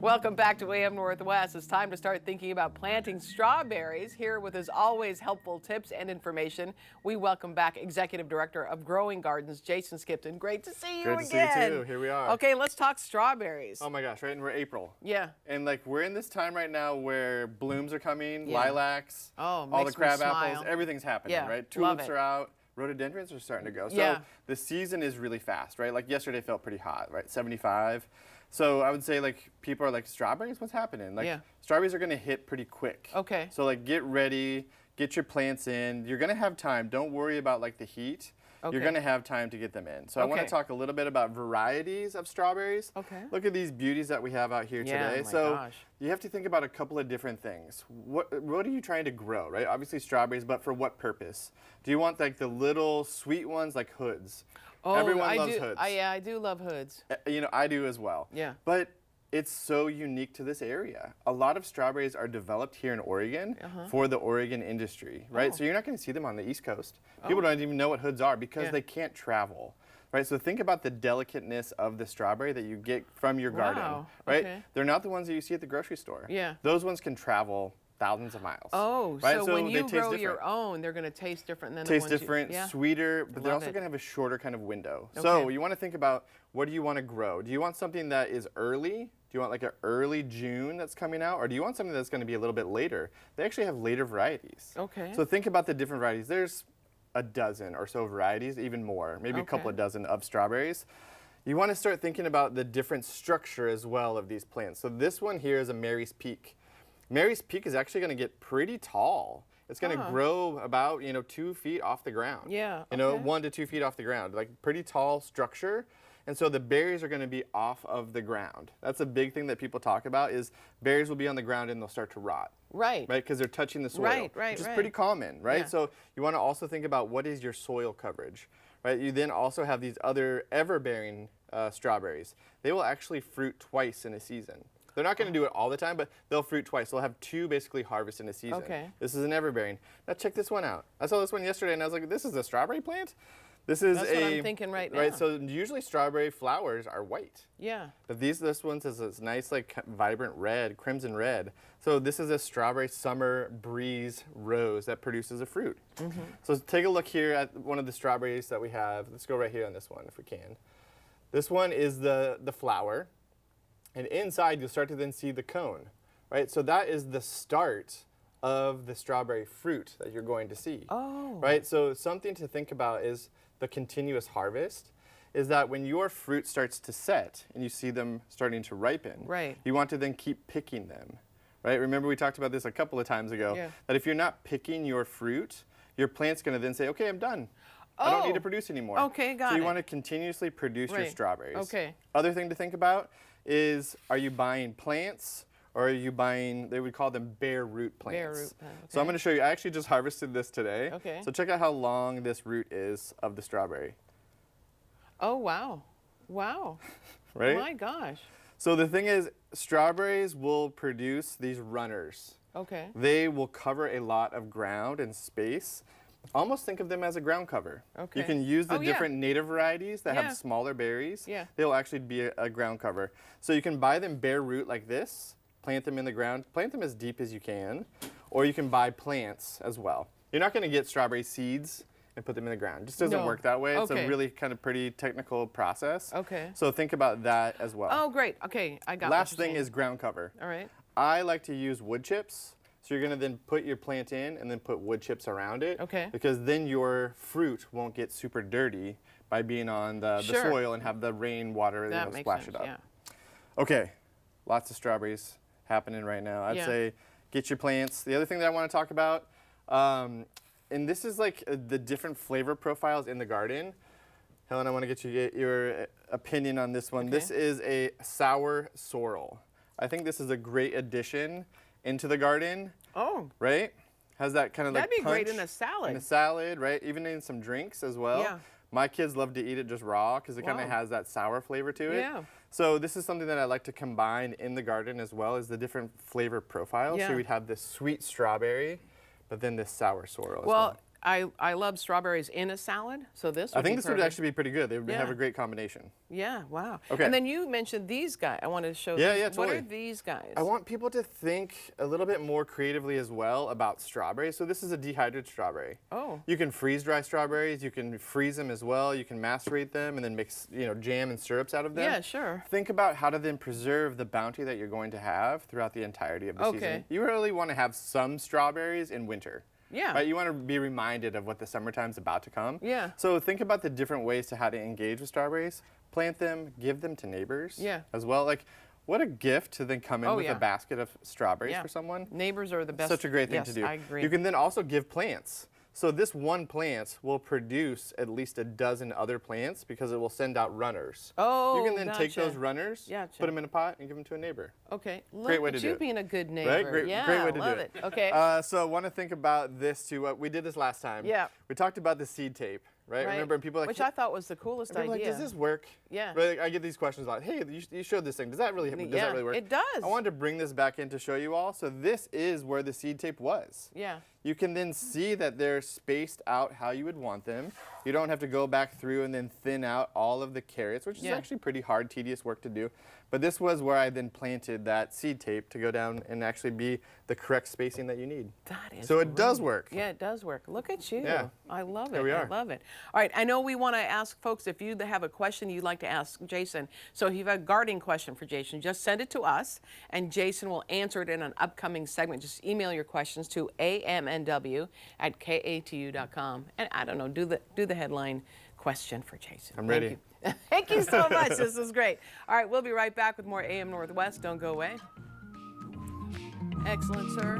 Welcome back to AM Northwest. It's time to start thinking about planting strawberries. Here with, as always, helpful tips and information, we welcome back Executive Director of Growing Gardens, Jason Skipton. Great to see you again. Great to see you too. Here we are. Okay, let's talk strawberries. Oh my gosh, right? And we're April. Yeah. And like we're in this time right now where blooms are coming, Yeah. lilacs, Oh, all the makes me crab smile. apples, everything's happening, Yeah, right? love Tulips it. are out. Rhododendrons are starting to go. So Yeah. the season is really fast, right? Like yesterday felt pretty hot, right? 75. So I would say like people are like, strawberries, what's happening? Like Yeah. strawberries are gonna hit pretty quick. Okay. So like get ready, get your plants in. You're gonna have time. Don't worry about like the heat. Okay. You're gonna have time to get them in. So I wanna Okay. talk a little bit about varieties of strawberries. Okay. Look at these beauties that we have out here Yeah, today. my So gosh. you have to think about a couple of different things. What are you trying to grow, right? Obviously strawberries, but for what purpose? Do you want like the little sweet ones like hoods? Oh, Everyone I loves do. hoods. Yeah, I do love hoods. You know, I do as well. Yeah. But it's so unique to this area. A lot of strawberries are developed here in Oregon for the Oregon industry, right? Oh. So you're not going to see them on the East Coast. People don't even know what hoods are because Yeah. they can't travel, right? So think about the delicateness of the strawberry that you get from your garden, Wow, right? okay. They're not the ones that you see at the grocery store. Yeah. Those ones can travel thousands of miles. Oh, right? so when they you taste grow different. your own, they're going to taste different than Taste the ones different, you, yeah. sweeter, but they're Love also it. going to have a shorter kind of window. Okay. So you want to think about, what do you want to grow? Do you want something that is early? Do you want like an early June that's coming out? Or do you want something that's going to be a little bit later? They actually have later varieties. Okay. So think about the different varieties. There's a dozen or so varieties, even more, maybe a couple Okay. of dozen of strawberries. You want to start thinking about the different structure as well of these plants. So this one here is a Mary's Peak. Mary's Peak is actually going to get pretty tall. It's going to grow about, 2 feet off the ground. Yeah, You know, okay. 1 to 2 feet off the ground, like pretty tall structure. And so the berries are going to be off of the ground. That's a big thing that people talk about is berries will be on the ground and they'll start to rot. Right. Right, because they're touching the soil, Right, which is right. pretty common, right? Yeah. So you want to also think about what is your soil coverage, right? You then also have these other ever-bearing strawberries. They will actually fruit twice in a season. They're not going to do it all the time, but they'll fruit twice. They'll have 2 basically harvests in a season. Okay. This is an everbearing. Now check this one out. I saw this one yesterday and I was like, this is a strawberry plant? This is That's what I'm thinking right now. Right, so usually strawberry flowers are white. Yeah. But this one is this nice, like, vibrant red, crimson red. So this is a strawberry summer breeze rose that produces a fruit. So take a look here at one of the strawberries that we have. Let's go right here on this one if we can. This one is the flower. And inside you'll start to then see the cone, right? So that is the start of the strawberry fruit that you're going to see. Oh. Right, so something to think about is the continuous harvest, is that when your fruit starts to set and you see them starting to ripen, Right. you want to then keep picking them, right? Remember we talked about this a couple of times ago, Yeah. that if you're not picking your fruit, your plant's gonna then say, okay, I'm done. I don't need to produce anymore. Okay, got So you it. want to continuously produce your Right. strawberries. Okay. Other thing to think about is, are you buying plants or are you buying, they would call them bare root plants. Bare root plant, So I'm okay. going to show you, I actually just harvested this today. Okay. So check out how long this root is of the strawberry, Oh, wow. Wow. right? My gosh. So the thing is, strawberries will produce these runners. Okay. They will cover a lot of ground and space. Almost think of them as a ground cover. Okay. You can use the Oh, yeah. different native varieties that Yeah. have smaller berries. Yeah. They'll actually be a ground cover. So you can buy them bare root like this, plant them in the ground, plant them as deep as you can, or you can buy plants as well. You're not going to get strawberry seeds and put them in the ground. It just doesn't No. work that way. It's Okay. a really kind of pretty technical process. Okay. So think about that as well. Oh, great. Okay, I got Last what you're thing saying. is ground cover. All right. I like to use wood chips. So you're gonna then put your plant in and then put wood chips around it. Okay. Because then your fruit won't get super dirty by being on the Sure. soil and have the rain water That makes splash sense. it up. Yeah. Okay, lots of strawberries happening right now. I'd Yeah. say get your plants. The other thing that I wanna talk about, and this is like the different flavor profiles in the garden. Helen, I wanna get your opinion on this one. Okay. This is a sour sorrel. I think this is a great addition into the garden, Oh, right? Has that kind of like that'd be great punch in a salad. in a salad, right? Even in some drinks as well. Yeah. My kids love to eat it just raw because it kind Wow. of has that sour flavor to it. Yeah. So this is something that I like to combine in the garden as well as the different flavor profiles. Yeah. So we'd have this sweet strawberry, but then this sour sorrel as Well, I love strawberries in a salad, so this would I think be this would perfect. actually be pretty good. They would Yeah. have a great combination. Yeah, wow. Okay. And then you mentioned these guys. I wanted to show Yeah, these. yeah, What are totally. these guys? I want people to think a little bit more creatively as well about strawberries. So this is a dehydrated strawberry. Oh. You can freeze dry strawberries. You can freeze them as well. You can macerate them and then mix, jam and syrups out of them. Yeah, sure. Think about how to then preserve the bounty that you're going to have throughout the entirety of the Okay. season. You really want to have some strawberries in winter. Yeah. Right? You want to be reminded of what the summertime's about to come. Yeah. So think about the different ways to how to engage with strawberries. Plant them, give them to neighbors. Yeah. As well. Like, what a gift to then come in Oh, with yeah. a basket of strawberries Yeah. for someone. Neighbors are the best. Such a great thing yes, to do. I agree. You can then also give plants. So this one plant will produce at least a dozen other plants because it will send out runners. Oh, You can then take gotcha. those runners, Gotcha. put them in a pot, and give them to a neighbor. Okay. Look Great way at to do you it. being a good neighbor. Right? Great, yeah, great way to love do it. Okay. So I want to think about this too. We did this last time. Yeah. We talked about the seed tape, right? Right. Remember, and people are like, Which I thought was the coolest people are like, idea. does this work? Yeah. Right? I get these questions a lot. Hey, you showed this thing. Does that really work? it does. I wanted to bring this back in to show you all. So this is where the seed tape was. Yeah. You can then see that they're spaced out how you would want them. You don't have to go back through and then thin out all of the carrots, which is Yeah. actually pretty hard, tedious work to do. But this was where I then planted that seed tape to go down and actually be the correct spacing that you need. That is So it does great. work. Yeah, it does work. Look at you. Yeah. I love it. There we I are. love it. All right, I know we want to ask folks if you have a question you'd like to ask Jason. So if you have a gardening question for Jason, just send it to us and Jason will answer it in an upcoming segment. Just email your questions to amnw@katu.com. And I don't know, do the headline question for Jason. I'm Thank ready. you. Thank you so much. This is great. All right, we'll be right back with more AM Northwest. Don't go away. Excellent, sir.